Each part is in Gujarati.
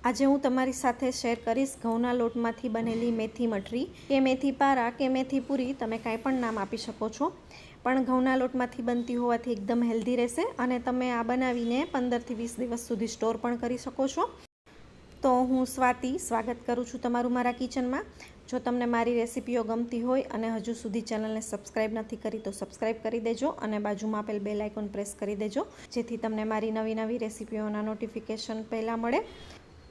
આજે હું તમારી સાથે શેર કરીશ ઘઉંના લોટમાંથી બનેલી મેથી મઠરી કે મેથી પારા કે મેથી પૂરી, તમે કાંઈ પણ નામ આપી શકો છો, પણ ઘઉંના લોટમાંથી બનતી હોવાથી એકદમ હેલ્ધી રહેશે અને તમે આ બનાવીને 15 થી 20 દિવસ સુધી સ્ટોર પણ કરી શકો છો। તો હું સ્વાતિ સ્વાગત કરું છું તમારું મારા કિચનમાં। જો તમને મારી રેસિપીઓ ગમતી હોય અને હજુ સુધી ચેનલને સબસ્ક્રાઈબ નથી કરી તો સબસ્ક્રાઈબ કરી દેજો અને બાજુમાં આપેલ બેલ આઇકોન પ્રેસ કરી દેજો, જેથી તમને મારી નવી રેસિપીઓના નોટિફિકેશન પહેલાં મળે।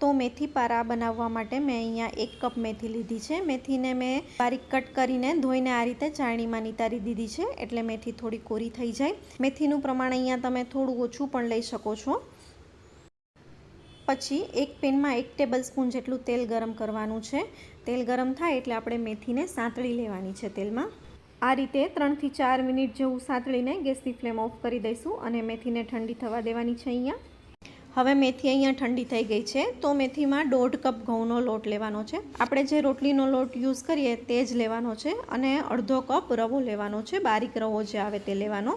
તો મેથી પારા બનાવવા માટે મેં અહીંયા 1 કપ મેથી લીધી છે। મેથીને મેં બારીક કટ કરીને ધોઈને આ રીતે ચાળણીમાં નિતારી દીધી છે, એટલે મેથી થોડી કોરી થઈ જાય। મેથીનું પ્રમાણ અહીંયા તમે થોડું ઓછું પણ લઈ શકો છો। પછી એક પેનમાં 1 ટેબલ સ્પૂન જેટલું તેલ ગરમ કરવાનું છે। તેલ ગરમ થાય એટલે આપણે મેથીને સાંતળી લેવાની છે તેલમાં। આ રીતે 3 થી 4 મિનિટ જેવું સાંતળીને ગેસની ફ્લેમ ઓફ કરી દઈશું અને મેથીને ઠંડી થવા દેવાની છે। અહીંયા હવે મેથી અહીંયા ઠંડી થઈ ગઈ છે, તો મેથીમાં 1.5 કપ ઘઉંનો લોટ લેવાનો છે। આપણે જે રોટલીનો લોટ યુઝ કરીએ તે જ લેવાનો છે અને અડધો કપ રવો લેવાનો છે, બારીક રવો જે આવે તે લેવાનો।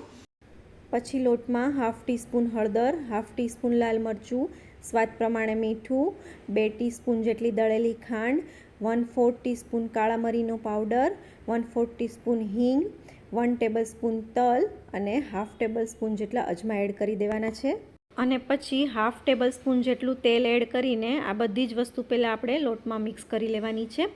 પછી લોટમાં 1/2 ટીસ્પૂન હળદર, 1/2 ટીસ્પૂન લાલ મરચું, સ્વાદ પ્રમાણે મીઠું, 2 ટીસ્પૂન જેટલી દળેલી ખાંડ, 1/4 ટીસ્પૂન કાળા મરીનો પાવડર, 1/4 ટીસ્પૂન હિંગ, 1 ટેબલસ્પૂન તલ અને 1/2 ટેબલસ્પૂન જેટલા અજમા એડ કરી દેવાના છે। અને પછી 1/2 ટેબલસ્પૂન જેટલું તેલ એડ કરીને આ બધી જ વસ્તુ પહેલાં આપણે લોટમાં મિક્સ કરી લેવાની છે।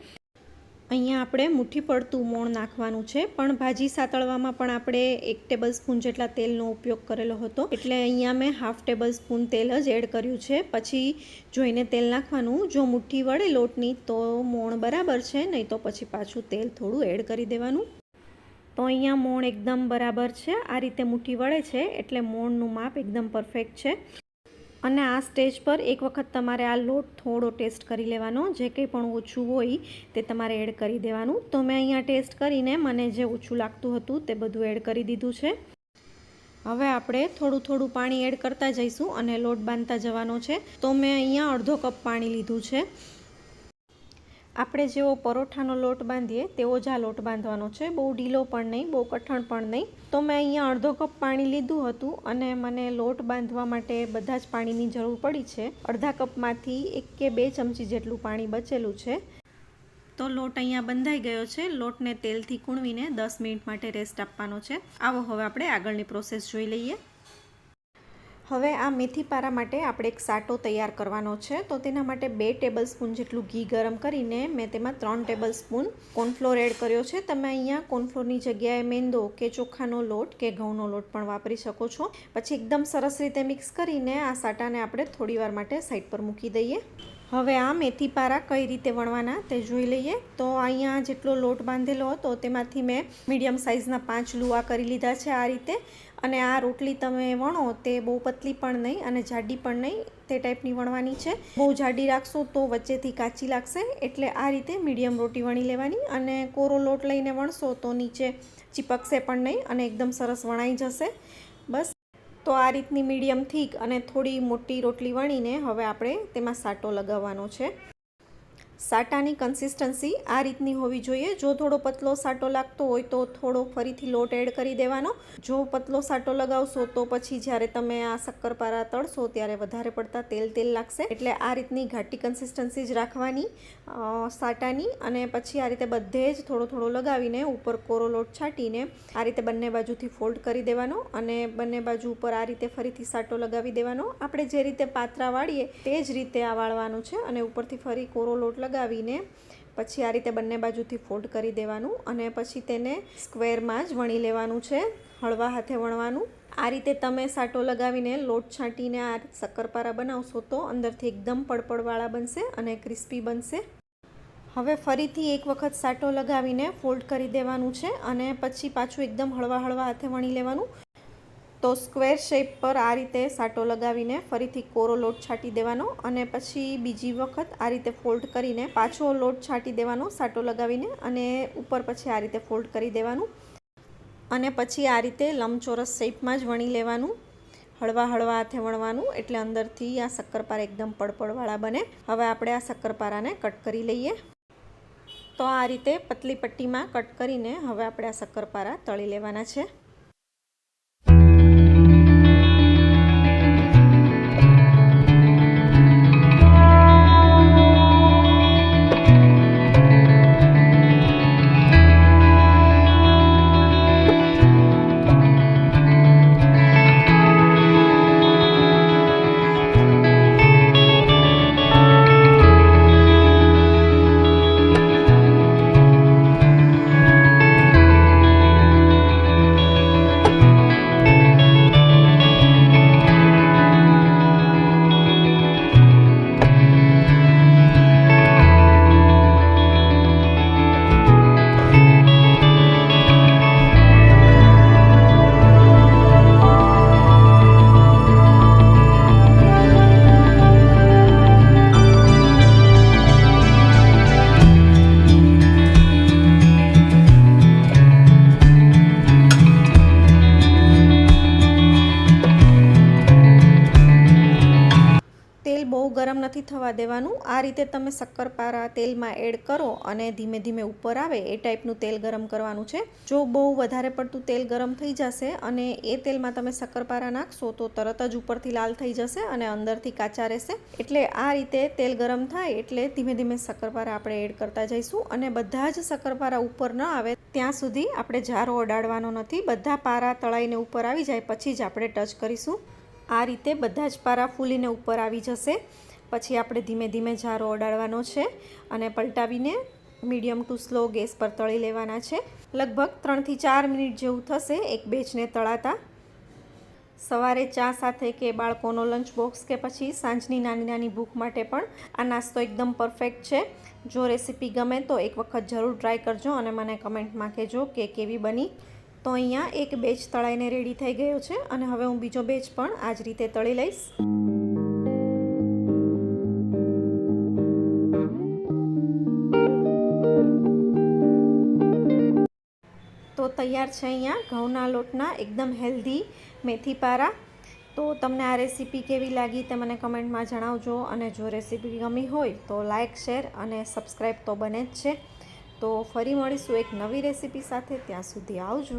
અહીંયા આપણે મુઠ્ઠી પડતું મોણ નાખવાનું છે, પણ ભાજી સાતળવામાં પણ આપણે 1 ટેબલસ્પૂન જેટલા તેલનો ઉપયોગ કરેલો હતો, એટલે અહીંયા મેં 1/2 ટેબલસ્પૂન તેલ જ એડ કર્યું છે। પછી જોઈને તેલ નાખવાનું, જો મુઠ્ઠી વળે લોટની તો મોણ બરાબર છે, નહીં તો પછી પાછું તેલ થોડું એડ કરી દેવાનું। તો અહીંયા મોણ એકદમ બરાબર છે, આ રીતે મુઠ્ઠી વળે છે એટલે મોણનું માપ એકદમ પરફેક્ટ છે। અને આ સ્ટેજ પર એક વખત તમારે આ લોટ થોડો ટેસ્ટ કરી લેવાનો, જે કંઈ પણ ઓછું હોય તે તમારે એડ કરી દેવાનું। તો મેં અહીંયા ટેસ્ટ કરીને મને જે ઓછું લાગતું હતું તે બધું એડ કરી દીધું છે। હવે આપણે થોડું પાણી એડ કરતા જઈશું અને લોટ બાંધતા જવાનો છે। તો મેં અહીંયા અડધો કપ પાણી લીધું છે। આપણે જેવો પરોઠાનો લોટ બાંધીએ તેવો જ આ લોટ બાંધવાનો છે, બહુ ઢીલો પણ નહીં, બહુ કઠણ પણ નહીં। તો મેં અહીંયા અડધો કપ પાણી લીધું હતું અને મને લોટ બાંધવા માટે બધા જ પાણીની જરૂર પડી છે। અડધા કપમાંથી 1 કે 2 ચમચી જેટલું પાણી બચેલું છે। તો લોટ અહીંયા બંધાઈ ગયો છે। લોટને તેલથી કૂણવીને 10 મિનિટ માટે રેસ્ટ આપવાનો છે। આવો હવે આપણે આગળની પ્રોસેસ જોઈ લઈએ। હવે આ મેથી પારા માટે આપણે એક સાટો તૈયાર કરવાનો છે। તો તેના માટે 2 ટેબલસ્પૂન જેટલું ઘી ગરમ કરીને મેં તેમાં 3 ટેબલસ્પૂન કોર્નફ્લોર એડ કર્યો છે। તમે અહીંયા કોર્નફ્લોરની જગ્યાએ મેંદો કે ચોખાનો લોટ કે ઘઉંનો લોટ પણ વાપરી શકો છો। પછી એકદમ સરસ રીતે મિક્સ કરીને આ સાટાને આપણે થોડીવાર માટે સાઈડ પર મૂકી દઈએ। હવે આ મેથી પારા કઈ રીતે વણવાના તે જોઈ લઈએ। તો અહીંયા જેટલો લોટ બાંધેલો હતો તેમાંથી મેં મીડિયમ સાઇઝના 5 લુવા કરી લીધા છે આ રીતે। અને આ રોટલી તમે વણો તે બહુ પતલી પણ નહીં અને જાડી પણ નહીં, તે ટાઈપની વણવાની છે। બહુ જાડી રાખશો તો વચ્ચેથી કાચી લાગશે, એટલે આ રીતે મીડિયમ રોટી વણી લેવાની। અને કોરો લોટ લઈને વણશો તો નીચે ચીપકશે પણ નહીં અને એકદમ સરસ વણાઈ જશે। બસ તો આ રીતની મીડિયમ થીક અને થોડી મોટી રોટલી વણીને હવે આપણે તેમાં સાટો લગાવવાનો છે। સાટાની કન્સિસ્ટન્સી આ રીતની હોવી જોઈએ। જો થોડો પતલો સાટો લાગતો હોય તો થોડો ફરીથી લોટ એડ કરી દેવાનો। જો પતલો સાટો લગાવશો તો પછી જ્યારે તમે આ શક્કરપારા તળશો ત્યારે વધારે પડતા તેલ લાગશે, એટલે આ રીતની ઘાટી કન્સિસ્ટન્સી જ રાખવાની સાટાની। અને પછી આ રીતે બધે જ થોડો લગાવીને ઉપર કોરો લોટ છાંટીને આ રીતે બંને બાજુથી ફોલ્ડ કરી દેવાનો અને બંને બાજુ ઉપર આ રીતે ફરીથી સાટો લગાવી દેવાનો। આપણે જે રીતે પાતરા વાળીએ તે જ રીતે આ વાળવાનું છે અને ઉપરથી ફરી કોરો લોટ લગાવીને પછી આ રીતે બંને બાજુથી ફોલ્ડ કરી દેવાનું અને પછી તેને સ્ક્વેરમાં જ વણી લેવાનું છે, હળવા હાથે વણવાનું। આ રીતે તમે સાટો લગાવીને લોટ છાંટીને આ શક્કરપારા બનાવશો તો અંદરથી એકદમ પડપડવાળા બનશે અને ક્રિસ્પી બનશે। હવે ફરીથી એક વખત સાટો લગાવીને ફોલ્ડ કરી દેવાનું છે અને પછી પાછું એકદમ હળવા હાથે વણી લેવાનું। તો સ્ક્વેર શેપ પર આ રીતે સાટો લગાવીને ફરીથી કોરો લોટ છાંટી દેવાનો અને પછી બીજી વખત આ રીતે ફોલ્ડ કરીને પાછો લોટ છાંટી દેવાનો સાટો લગાવીને અને ઉપર પછી આ રીતે ફોલ્ડ કરી દેવાનું અને પછી આ રીતે લંબચોરસ શેપમાં જ વણી લેવાનું, હળવા હાથે વણવાનું, એટલે અંદરથી આ શક્કરપારા એકદમ પડપડવાળા બને। હવે આપણે આ શક્કરપારાને કટ કરી લઈએ। તો આ રીતે પતલી પટ્ટીમાં કટ કરીને હવે આપણે આ શક્કરપારા તળી લેવાના છે। નથી થવા દેવાનું. આ રીતે તમે શક્કરપારા તેલમાં એડ કરો અને ધીમે ધીમે ઉપર આવે એ ટાઈપનું તેલ ગરમ કરવાનું છે. જો બહુ વધારે પડતું તેલ ગરમ થઈ જશે અને એ તેલમાં તમે શક્કરપારા નાખશો તો તરત જ ઉપરથી લાલ થઈ જશે અને અંદરથી કાચા રહેશે. એટલે આ રીતે તેલ ગરમ થાય એટલે ધીમે ધીમે શક્કરપારા આપણે એડ કરતા જઈશું અને બધા જ શક્કરપારા ઉપર ન આવે ત્યાં સુધી આપણે જારો અડાડવાનો નથી. બધા પારા તળાઈને ઉપર આવી જાય પછી જ આપણે ટચ કરીશું. આ રીતે બધા જ પારા ફૂલીને ઉપર આવી જશે પછી આપણે ધીમે ધીમે જારો અડાડવાનો છે અને પલટાવીને મીડિયમ ટુ સ્લો ગેસ પર તળી લેવાના છે. લગભગ 3 થી 4 મિનિટ જેવું થશે એક બેચને તળાતા. સવારે ચા સાથે કે બાળકોનો લંચ બોક્સ કે પછી સાંજની નાની નાની ભૂખ માટે પણ આ નાસ્તો એકદમ પરફેક્ટ છે. જો રેસીપી ગમે તો એક વખત જરૂર ટ્રાય કરજો અને મને કમેન્ટમાં કહેજો કે કેવી બની. તો અહીંયા એક બેચ તળાઈને રેડી થઈ ગયો છે અને હવે હું બીજો બેચ પણ આ જ રીતે તળી લઈશ. તો તૈયાર છે અહીંયા ઘઉંના લોટના એકદમ હેલ્ધી મેથી પારા. તો તમને આ રેસીપી કેવી લાગી તે મને કમેન્ટમાં જણાવજો અને જો રેસીપી ગમી હોય તો લાઇક, શેર અને સબસ્ક્રાઈબ તો બને જ છે. તો ફરી મળીશું એક નવી રેસીપી સાથે. ત્યાં સુધી આવજો.